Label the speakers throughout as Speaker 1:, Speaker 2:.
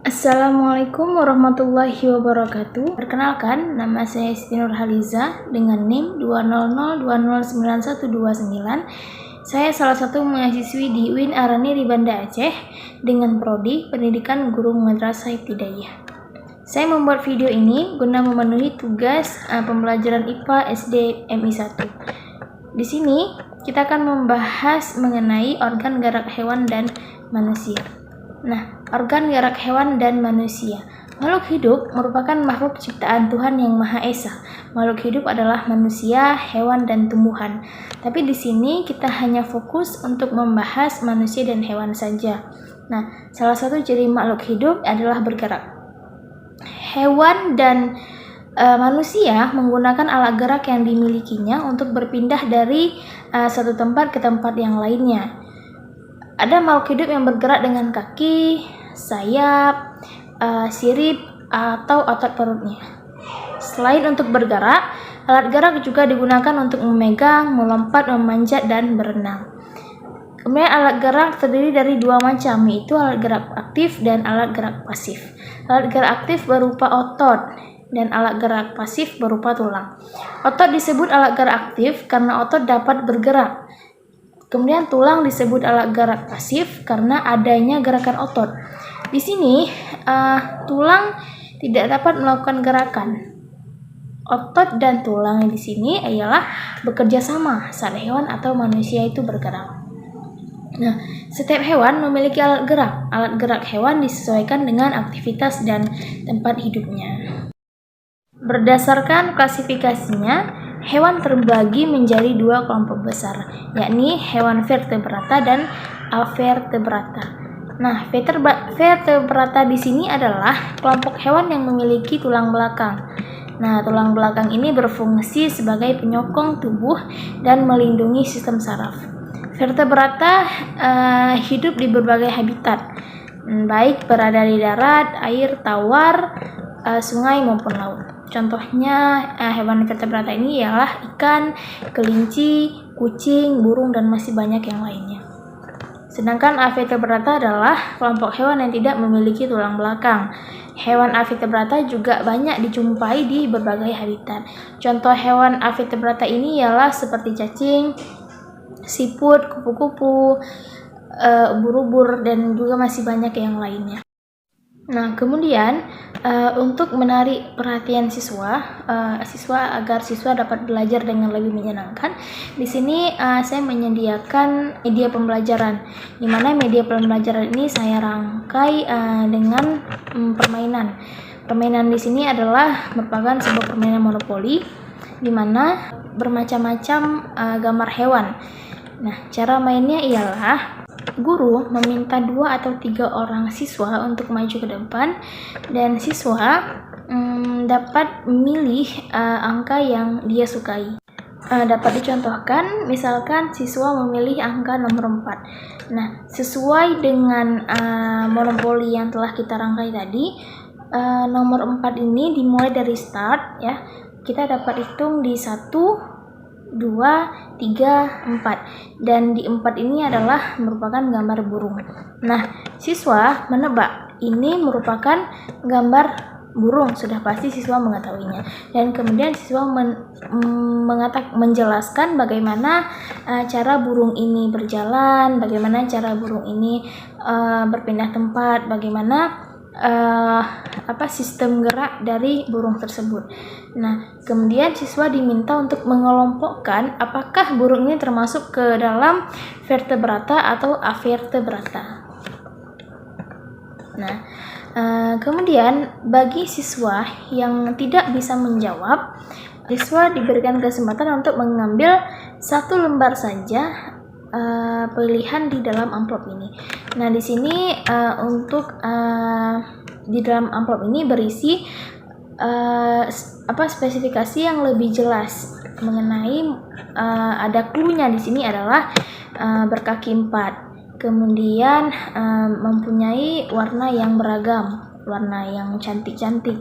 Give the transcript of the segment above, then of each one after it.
Speaker 1: Assalamualaikum warahmatullahi wabarakatuh. Perkenalkan, nama saya Siti Nurhaliza dengan NIM 200209129. Saya salah satu mahasiswi di UIN Arani di Banda Aceh dengan prodi Pendidikan Guru Madrasah Ibtidaiyah. Saya membuat video ini guna memenuhi tugas pembelajaran IPA SD MI 1. Di sini kita akan membahas mengenai organ gerak hewan dan manusia. Nah, organ gerak hewan dan manusia. Makhluk hidup merupakan makhluk ciptaan Tuhan Yang Maha Esa. Makhluk hidup adalah manusia, hewan, dan tumbuhan. Tapi di sini kita hanya fokus untuk membahas manusia dan hewan saja. Nah, salah satu ciri makhluk hidup adalah bergerak. Hewan dan manusia menggunakan alat gerak yang dimilikinya untuk berpindah dari satu tempat ke tempat yang lainnya. Ada makhluk hidup yang bergerak dengan kaki, sayap, sirip, atau otot perutnya. Selain untuk bergerak, alat gerak juga digunakan untuk memegang, melompat, memanjat, dan berenang. Kemudian alat gerak terdiri dari dua macam, yaitu alat gerak aktif dan alat gerak pasif. Alat gerak aktif berupa otot dan alat gerak pasif berupa tulang. Otot disebut alat gerak aktif karena otot dapat bergerak. Kemudian tulang disebut alat gerak pasif karena adanya gerakan otot. Di sini tulang tidak dapat melakukan gerakan. Otot dan tulang di sini ialah bekerja sama saat hewan atau manusia itu bergerak. Nah, setiap hewan memiliki alat gerak. Alat gerak hewan disesuaikan dengan aktivitas dan tempat hidupnya. Berdasarkan klasifikasinya, hewan terbagi menjadi dua kelompok besar, yakni hewan vertebrata dan avertebrata. Nah, vertebrata di sini adalah kelompok hewan yang memiliki tulang belakang. Nah, tulang belakang ini berfungsi sebagai penyokong tubuh dan melindungi sistem saraf. Vertebrata hidup di berbagai habitat, baik berada di darat, air tawar, sungai maupun laut. Contohnya hewan vertebrata ini ialah ikan, kelinci, kucing, burung, dan masih banyak yang lainnya. Sedangkan avertebrata adalah kelompok hewan yang tidak memiliki tulang belakang. Hewan avertebrata juga banyak dijumpai di berbagai habitat. Contoh hewan avertebrata ini ialah seperti cacing, siput, kupu-kupu, ubur-ubur, dan juga masih banyak yang lainnya. Nah, kemudian untuk menarik perhatian siswa agar siswa dapat belajar dengan lebih menyenangkan, di sini saya menyediakan media pembelajaran, di mana media pembelajaran ini saya rangkai dengan permainan. Permainan di sini adalah merupakan sebuah permainan monopoli, di mana bermacam-macam gambar hewan. Nah, cara mainnya ialah guru meminta 2 atau 3 orang siswa untuk maju ke depan, dan siswa dapat memilih angka yang dia sukai. Dapat dicontohkan, misalkan siswa memilih angka nomor 4. Nah, sesuai dengan monopoli yang telah kita rangkai tadi, nomor 4 ini dimulai dari start ya. Kita dapat hitung di 1, 2, 3, 4, dan di 4 ini adalah merupakan gambar burung. Nah, siswa menebak ini merupakan gambar burung, sudah pasti siswa mengetahuinya, dan kemudian siswa menjelaskan bagaimana cara burung ini berjalan, bagaimana cara burung ini berpindah tempat, bagaimana sistem gerak dari burung tersebut. Nah, kemudian siswa diminta untuk mengelompokkan apakah burung ini termasuk ke dalam vertebrata atau avertebrata. Nah, kemudian bagi siswa yang tidak bisa menjawab, siswa diberikan kesempatan untuk mengambil 1 lembar saja pilihan di dalam amplop ini. Nah, di sini di dalam amplop ini berisi spesifikasi yang lebih jelas mengenai ada clue-nya. Di sini adalah berkaki 4, kemudian mempunyai warna yang beragam, warna yang cantik-cantik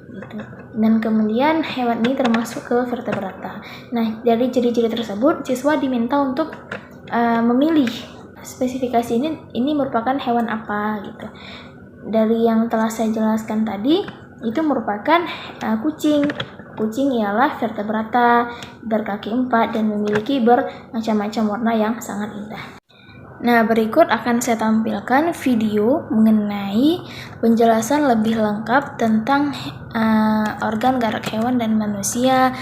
Speaker 1: gitu. Dan kemudian hewan ini termasuk ke vertebrata. Nah, dari ciri-ciri tersebut siswa diminta untuk memilih spesifikasi ini merupakan hewan apa gitu. dari yang telah saya jelaskan tadi, itu merupakan kucing. Kucing ialah vertebrata, berkaki 4 dan memiliki bermacam-macam warna yang sangat indah. Nah, berikut akan saya tampilkan video mengenai penjelasan lebih lengkap tentang organ gerak hewan dan manusia,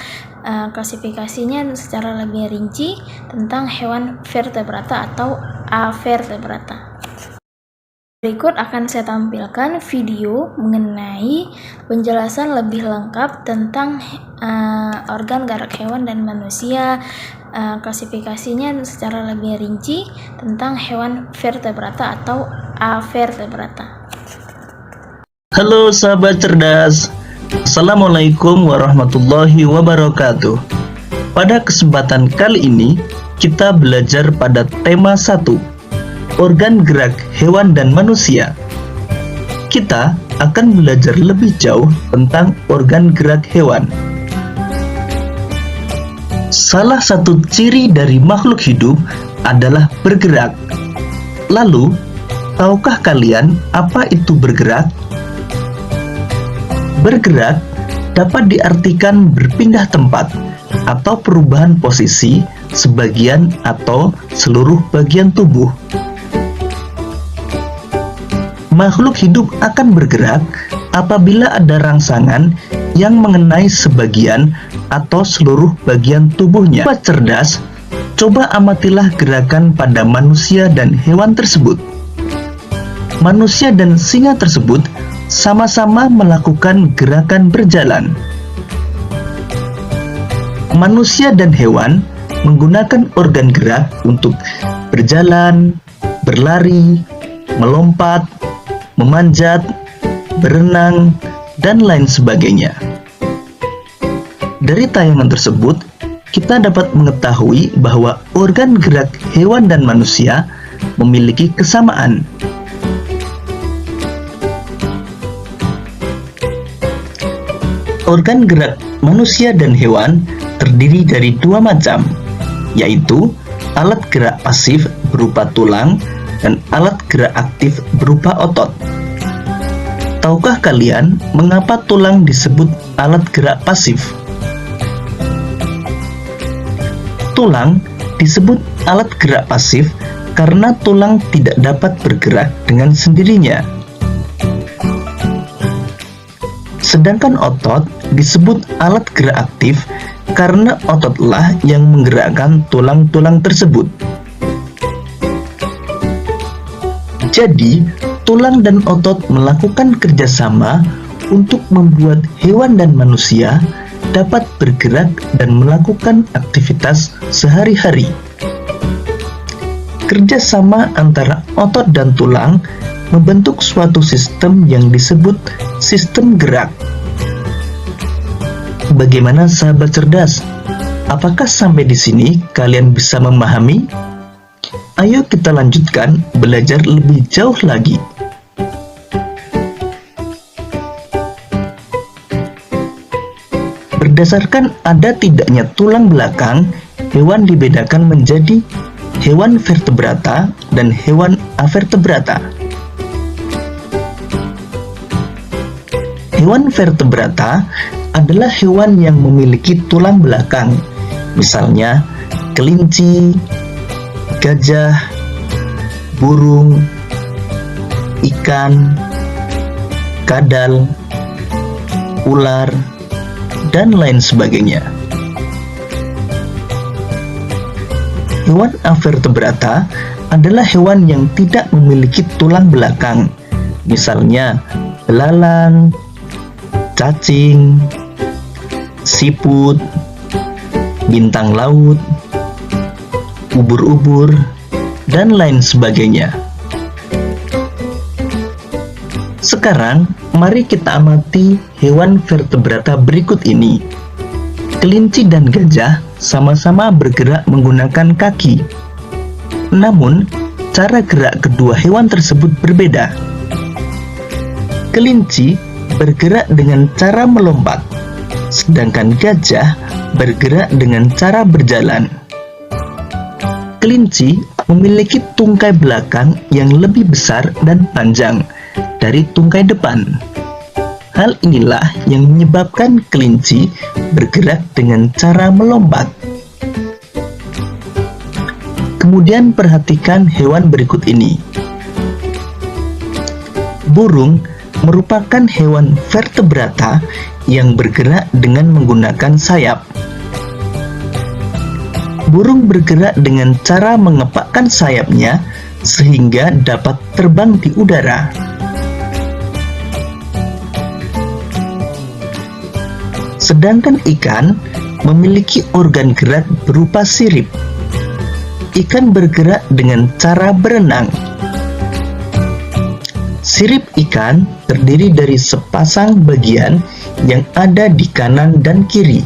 Speaker 1: klasifikasinya secara lebih rinci tentang hewan vertebrata atau avertebrata. Berikut akan saya tampilkan video mengenai penjelasan lebih lengkap tentang organ gerak hewan dan manusia, klasifikasinya secara lebih rinci tentang hewan vertebrata atau avertebrata.
Speaker 2: Halo sahabat cerdas, Assalamualaikum warahmatullahi wabarakatuh. Pada kesempatan kali ini kita belajar pada tema 1, organ gerak hewan dan manusia. Kita akan belajar lebih jauh tentang organ gerak hewan. Salah satu ciri dari makhluk hidup adalah bergerak. Lalu, tahukah kalian apa itu bergerak? Bergerak dapat diartikan berpindah tempat atau perubahan posisi sebagian atau seluruh bagian tubuh. Makhluk hidup akan bergerak apabila ada rangsangan yang mengenai sebagian atau seluruh bagian tubuhnya. Sobat cerdas, coba amatilah gerakan pada manusia dan hewan tersebut. Manusia dan singa tersebut sama-sama melakukan gerakan berjalan. Manusia dan hewan menggunakan organ gerak untuk berjalan, berlari, melompat, memanjat, berenang, dan lain sebagainya. Dari tayangan tersebut, kita dapat mengetahui bahwa organ gerak hewan dan manusia memiliki kesamaan. Organ gerak manusia dan hewan terdiri dari dua macam, yaitu alat gerak pasif berupa tulang dan alat gerak aktif berupa otot. Tahukah kalian mengapa tulang disebut alat gerak pasif? Tulang disebut alat gerak pasif karena tulang tidak dapat bergerak dengan sendirinya. Sedangkan otot disebut alat gerak aktif karena ototlah yang menggerakkan tulang-tulang tersebut. Jadi, tulang dan otot melakukan kerjasama untuk membuat hewan dan manusia dapat bergerak dan melakukan aktivitas sehari-hari. Kerjasama antara otot dan tulang membentuk suatu sistem yang disebut sistem gerak. Bagaimana sahabat cerdas? Apakah sampai di sini kalian bisa memahami? Ayo kita lanjutkan belajar lebih jauh lagi. Berdasarkan ada tidaknya tulang belakang, hewan dibedakan menjadi hewan vertebrata dan hewan avertebrata. Hewan vertebrata adalah hewan yang memiliki tulang belakang, misalnya kelinci, gajah, burung, ikan, kadal, ular, dan lain sebagainya. Hewan avertebrata adalah hewan yang tidak memiliki tulang belakang, misalnya belalang, cacing, siput, bintang laut, ubur-ubur, dan lain sebagainya. Sekarang, mari kita amati hewan vertebrata berikut ini. Kelinci dan gajah sama-sama bergerak menggunakan kaki. Namun, cara gerak kedua hewan tersebut berbeda. Kelinci bergerak dengan cara melompat, sedangkan gajah bergerak dengan cara berjalan. Kelinci memiliki tungkai belakang yang lebih besar dan panjang, dari tungkai depan. Hal inilah yang menyebabkan kelinci bergerak dengan cara melompat. Kemudian perhatikan hewan berikut ini. Burung merupakan hewan vertebrata yang bergerak dengan menggunakan sayap. Burung bergerak dengan cara mengepakkan sayapnya sehingga dapat terbang di udara. Sedangkan ikan memiliki organ gerak berupa sirip. Ikan bergerak dengan cara berenang. Sirip ikan terdiri dari sepasang bagian yang ada di kanan dan kiri,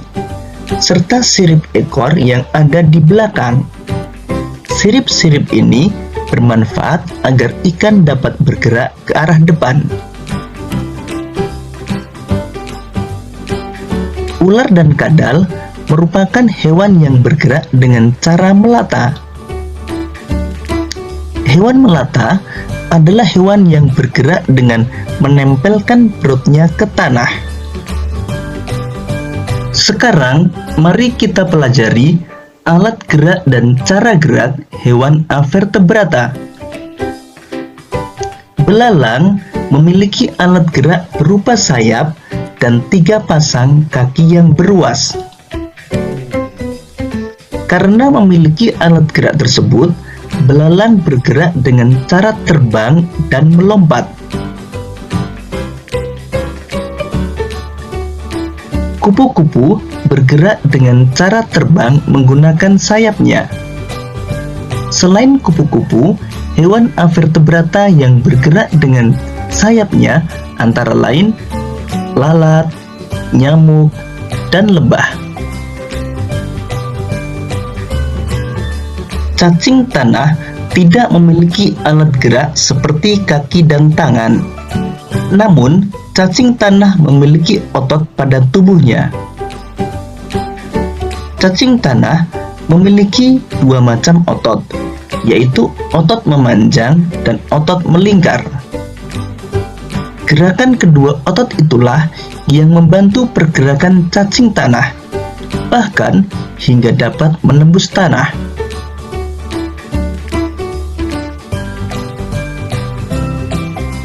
Speaker 2: serta sirip ekor yang ada di belakang. Sirip-sirip ini bermanfaat agar ikan dapat bergerak ke arah depan. Ular dan kadal merupakan hewan yang bergerak dengan cara melata. Hewan melata adalah hewan yang bergerak dengan menempelkan perutnya ke tanah. Sekarang, mari kita pelajari alat gerak dan cara gerak hewan avertebrata. Belalang memiliki alat gerak berupa sayap dan 3 pasang kaki yang beruas. Karena memiliki alat gerak tersebut, belalang bergerak dengan cara terbang dan melompat. Kupu-kupu bergerak dengan cara terbang menggunakan sayapnya. Selain kupu-kupu, hewan avertebrata yang bergerak dengan sayapnya antara lain lalat, nyamuk, dan lebah. Cacing tanah tidak memiliki alat gerak seperti kaki dan tangan. Namun, cacing tanah memiliki otot pada tubuhnya. Cacing tanah memiliki 2 macam otot, yaitu otot memanjang dan otot melingkar. Gerakan kedua otot itulah yang membantu pergerakan cacing tanah, bahkan hingga dapat menembus tanah.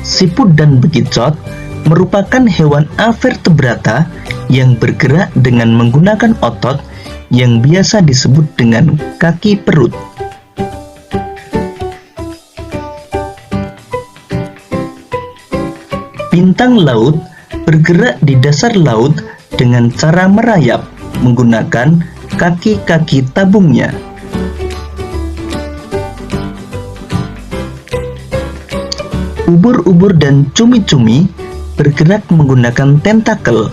Speaker 2: Siput dan bekicot merupakan hewan avertebrata yang bergerak dengan menggunakan otot yang biasa disebut dengan kaki perut. Bintang laut bergerak di dasar laut dengan cara merayap menggunakan kaki-kaki tabungnya. Ubur-ubur dan cumi-cumi bergerak menggunakan tentakel.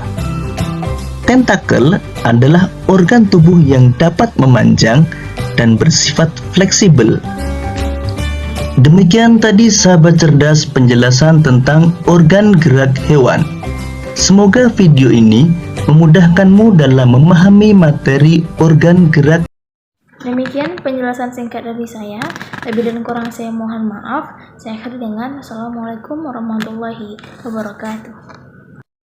Speaker 2: Tentakel adalah organ tubuh yang dapat memanjang dan bersifat fleksibel. Demikian tadi sahabat cerdas penjelasan tentang organ gerak hewan. Semoga video ini memudahkanmu dalam memahami materi organ gerak.
Speaker 1: Demikian penjelasan singkat dari saya. Lebih dan kurang saya mohon maaf. Saya akhiri dengan Assalamualaikum warahmatullahi wabarakatuh.